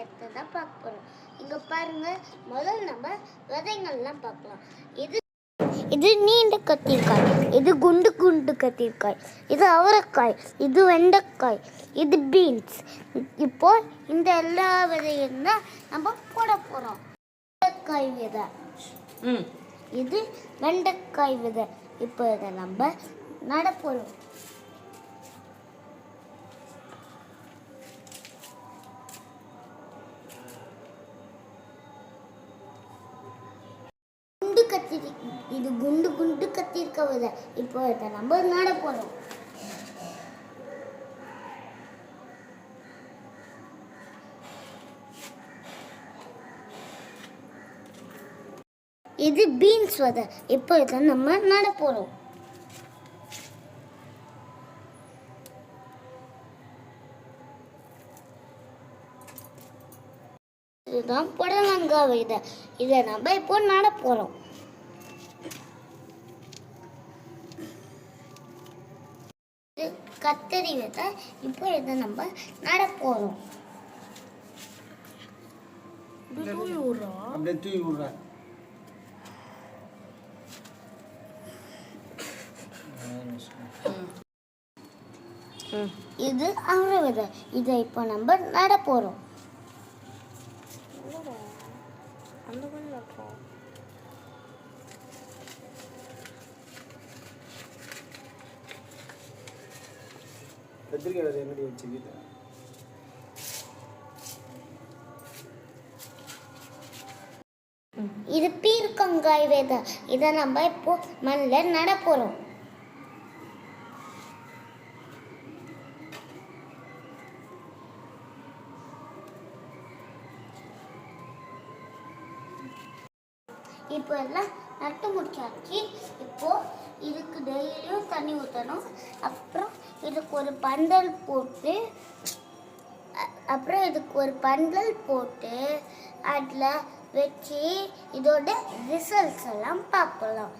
விவசாயத்தை தான் பார்க்க போகிறோம். இங்கே பாருங்கள், முதல் நம்ம விதைங்கள்லாம் பார்க்கலாம். இது நீண்ட கத்திரிக்காய், இது குண்டு குண்டு கத்திரிக்காய், இது அவரைக்காய், இது வெண்டைக்காய், இது பீன்ஸ். இப்போ இந்த எல்லா விதையும் தான் நம்ம போட போகிறோம். வெண்டைக்காய் விதை, இது வெண்டைக்காய் விதை. இப்போ இதை நம்ம நட போகிறோம். இது குண்டு குண்டு கத்திரிக்காய் விதை. இப்போ இதை நம்ம நட போறோம். இது பீன்ஸ் விதை. இப்போ இதை நம்ம நட போறோம். இதுதான் புடலங்காய் விதை. இதை நம்ம இப்போ நட போறோம். கத்தரி விதை. இப்போ இதை நம்ம நட போறோம். இது அவரை விதை. இதை இப்போ நம்ம நட போறோம். இது பீர்க்கங்காய் விதை. இதை நம்ம இப்போ மண்ணில் நட போறோம். இப்போ எல்லாம் நட்டு முடிச்சாச்சு. இப்போ இதுக்கு டெய்லியும் தண்ணி ஊற்றணும். அப்புறம் இதுக்கு ஒரு பந்தல் போட்டு அதில் வச்சு இதோட ரிசல்ட்ஸ் எல்லாம் பார்க்கலாம்.